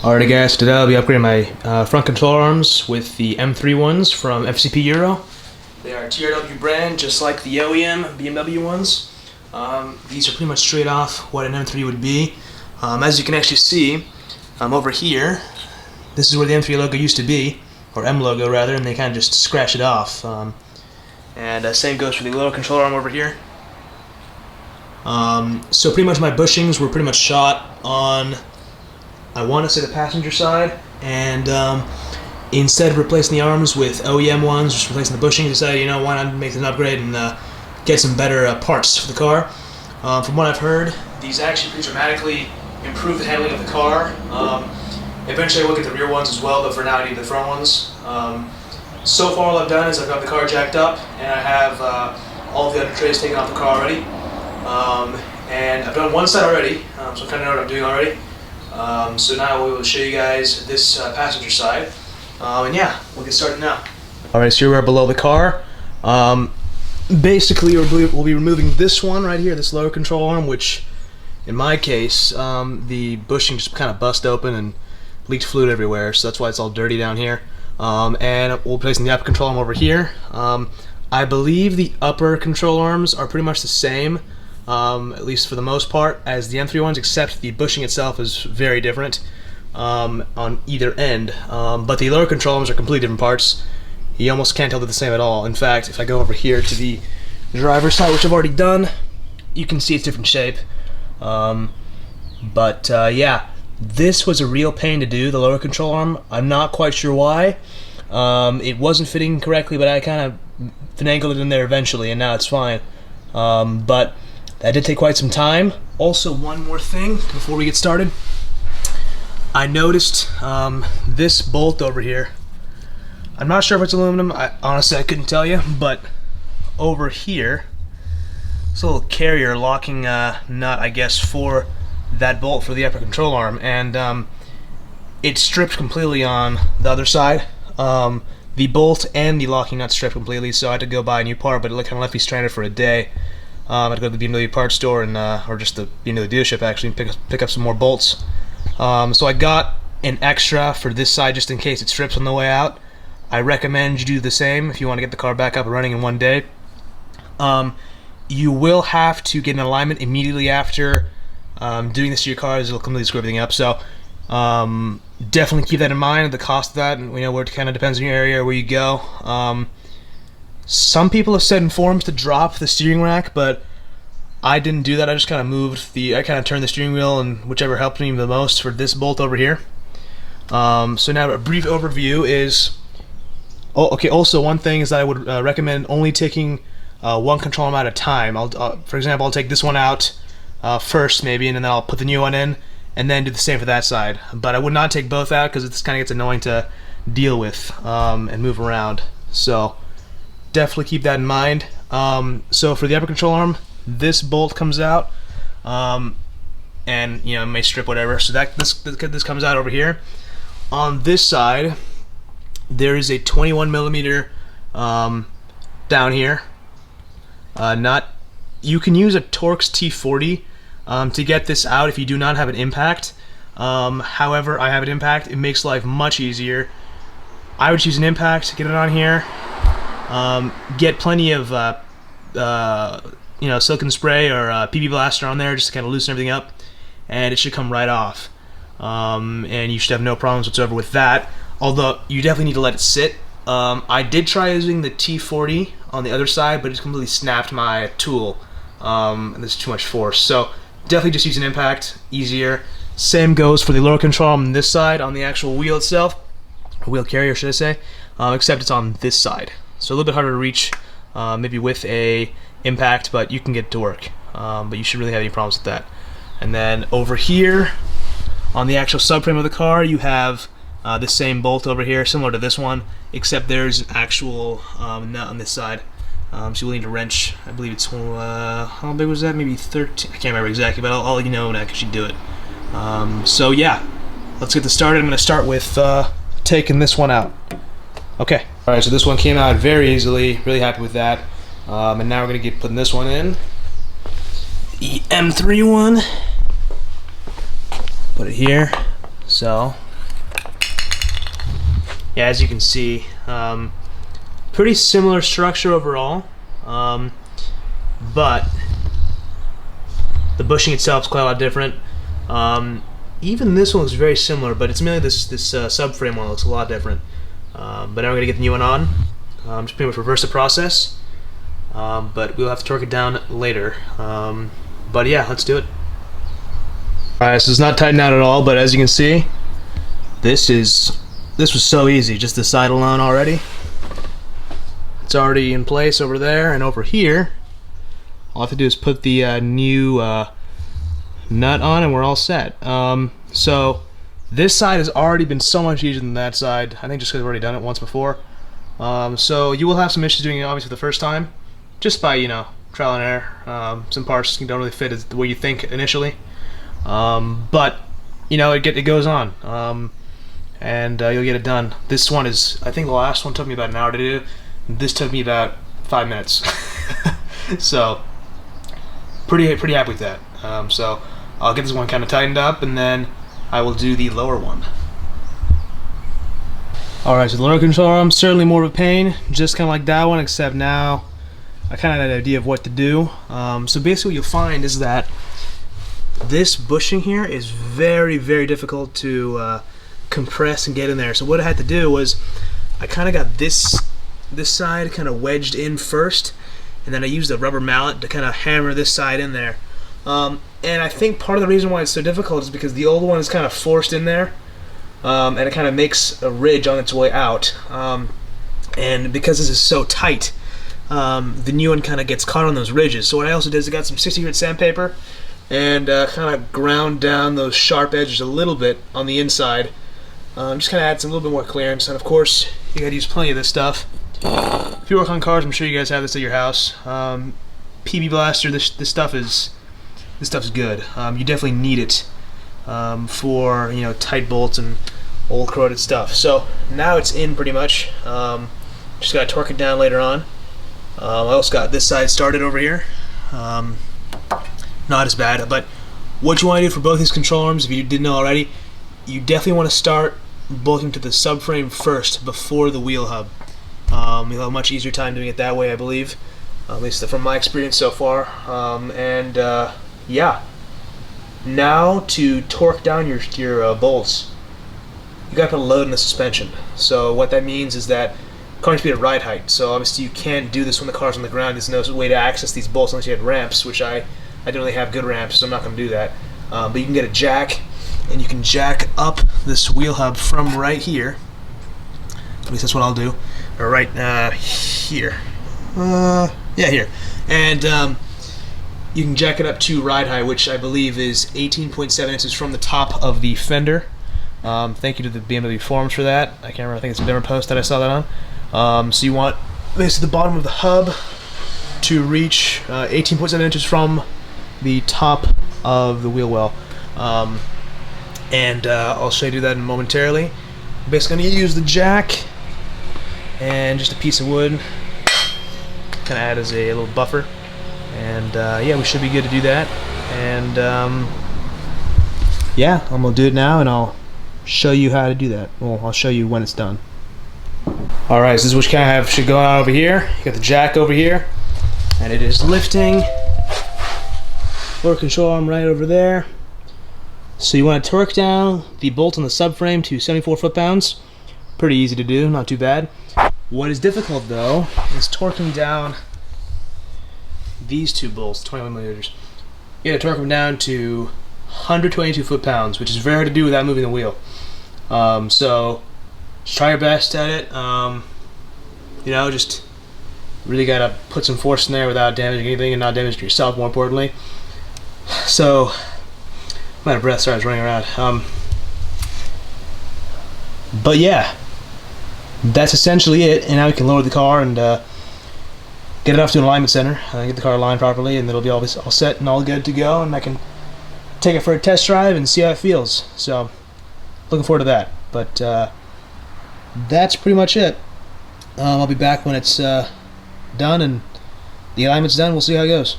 Alrighty guys, today I'll be upgrading my front control arms with the M3 ones from FCP Euro. They are TRW brand, just like the OEM BMW ones. These are pretty much straight off what an M3 would be. As you can actually see, over here, this is where the M3 logo used to be, or M logo rather, and they kind of just scratch it off. Same goes for the lower control arm over here. So pretty much my bushings were pretty much shot on, I want to say, the passenger side, and instead of replacing the arms with OEM ones, just replacing the bushings, I decided, why not make an upgrade and get some better parts for the car. From what I've heard, these actually pretty dramatically improve the handling of the car. Eventually I will get the rear ones as well, but for now I need the front ones. So far all I've done is I've got the car jacked up, and I have all of the under trays taken off the car already. And I've done one side already, so I kind of know what I'm doing already. So now we will show you guys this passenger side, and yeah, we'll get started now. Alright, so here we are below the car. Basically we'll be removing this one right here, this lower control arm, which in my case, the bushing just kind of bust open and leaked fluid everywhere, so that's why it's all dirty down here. And we'll be placing the upper control arm over here. I believe the upper control arms are pretty much the same, at least for the most part, as the M3 ones, except the bushing itself is very different on either end. But the lower control arms are completely different parts. You almost can't tell they're the same at all. In fact, if I go over here to the driver's side, which I've already done, you can see it's different shape. Yeah, this was a real pain to do, the lower control arm. I'm not quite sure why. It wasn't fitting correctly, but I kind of finagled it in there eventually, and now it's fine. But that did take quite some time. Also, one more thing before we get started. I noticed this bolt over here. I'm not sure if it's aluminum. Honestly, I couldn't tell you, but over here, it's a little carrier locking nut, I guess, for that bolt for the upper control arm, and it stripped completely on the other side. The bolt and the locking nut stripped completely, so I had to go buy a new part, but it kind of left me stranded for a day. I had to go to the BMW parts store, and or just the BMW dealership actually, and pick up some more bolts. So I got an extra for this side just in case it strips on the way out. I recommend you do the same if you want to get the car back up and running in one day. You will have to get an alignment immediately after doing this to your car, as it'll completely screw everything up. So definitely keep that in mind, the cost of that, and where it kind of depends on your area, where you go. Some people have said in forums to drop the steering rack, but I didn't do that. I just kind of turned the steering wheel, and whichever helped me the most for this bolt over here. So now a brief overview is, also one thing is that I would recommend only taking one control arm at a time. For example, I'll take this one out first maybe, and then I'll put the new one in, and then do the same for that side. But I would not take both out, because it kind of gets annoying to deal with and move around. So definitely keep that in mind. So for the upper control arm, this bolt comes out, and it may strip whatever. So this comes out over here. On this side, there is a 21 millimeter down here. You can use a Torx T40 to get this out if you do not have an impact. However, I have an impact. It makes life much easier. I would choose an impact, get it on here, get plenty of silicone spray or PB Blaster on there just to kind of loosen everything up, and it should come right off. And you should have no problems whatsoever with that, although you definitely need to let it sit. I did try using the T40 on the other side, but it completely snapped my tool, and there's too much force. So definitely just use an impact, easier. Same goes for the lower control arm on this side, on the actual wheel itself, or wheel carrier should I say, except it's on this side. So a little bit harder to reach, maybe with a impact, but you can get it to work. But you should really have any problems with that. And then over here, on the actual subframe of the car, you have the same bolt over here, similar to this one, except there's an actual nut on this side. So you'll need a wrench. I believe it's, how big was that? Maybe 13? I can't remember exactly, but I'll let you know when I actually do it. So yeah, let's get this started. I'm going to start with taking this one out. Okay. Alright, so this one came out very easily. Really happy with that. And now we're going to get putting this one in. The M3 one. Put it here. So yeah, as you can see, pretty similar structure overall, but the bushing itself is quite a lot different. Even this one looks very similar, but it's mainly this subframe one looks a lot different. But now we're gonna get the new one on. Just pretty much reverse the process, but we'll have to torque it down later. But yeah, let's do it. Alright, so it's not tightened out at all, but as you can see, this was so easy, just the side alone already. It's already in place over there, and over here, all I have to do is put the new nut on and we're all set. So this side has already been so much easier than that side, I think just because I've already done it once before. So you will have some issues doing it obviously the first time, just by, you know, trial and error. Some parts don't really fit the way you think initially. But you know, it goes on, and you'll get it done. This one is, I think the last one took me about an hour to do. This took me about 5 minutes. So pretty happy with that. So I'll get this one kind of tightened up, and then I will do the lower one. Alright, so the lower control arm, certainly more of a pain, just kind of like that one, except now I kind of had an idea of what to do. So basically what you'll find is that this bushing here is very, very difficult to compress and get in there. So what I had to do was I kind of got this side kind of wedged in first, and then I used a rubber mallet to kind of hammer this side in there. And I think part of the reason why it's so difficult is because the old one is kind of forced in there, and it kind of makes a ridge on its way out. And because this is so tight, the new one kind of gets caught on those ridges. So what I also did is I got some 60 grit sandpaper and kind of ground down those sharp edges a little bit on the inside. Just kind of add some little bit more clearance, and of course you gotta use plenty of this stuff. If you work on cars, I'm sure you guys have this at your house. PB Blaster, this stuff is good. You definitely need it for, you know, tight bolts and old corroded stuff. So now it's in pretty much. Just gotta torque it down later on. I also got this side started over here. Not as bad, but what you want to do for both these control arms, if you didn't know already, you definitely want to start bolting to the subframe first before the wheel hub. You'll have a much easier time doing it that way, I believe, at least from my experience so far. Yeah, now to torque down your bolts, you got to put a load in the suspension. So what that means is that car needs to be at ride height. So obviously you can't do this when the car's on the ground. There's no way to access these bolts unless you had ramps, which I didn't really have good ramps, so I'm not going to do that. But you can get a jack, and you can jack up this wheel hub from right here. At least that's what I'll do. Or right here. Yeah, here. And you can jack it up to ride height, which I believe is 18.7 inches from the top of the fender. Thank you to the BMW forums for that. I can't remember, I think it's a Denver Post that I saw that on. So you want basically the bottom of the hub to reach 18.7 inches from the top of the wheel well. I'll show you that momentarily. Basically going to use the jack and just a piece of wood, kind of add as a little buffer, and yeah, we should be good to do that. And yeah, I'm going to do it now, and I'll show you how to do that. Well, I'll show you when it's done. Alright, so this is what you kind of have should go on over here. You got the jack over here, and it is lifting. Lower control arm right over there. So you want to torque down the bolt on the subframe to 74 foot-pounds. Pretty easy to do, not too bad. What is difficult though is torquing down these two bolts, 21 millimeters. You got to torque them down to 122 foot-pounds, which is very hard to do without moving the wheel. So just try your best at it. You know, just really got to put some force in there without damaging anything and not damaging yourself, more importantly. So I'm out of breath, sorry, I was running around. But yeah, that's essentially it, and now we can lower the car and get it off to an alignment center, get the car aligned properly, and it'll be all set and all good to go, and I can take it for a test drive and see how it feels. So looking forward to that. But that's pretty much it. I'll be back when it's done and the alignment's done. We'll see how it goes.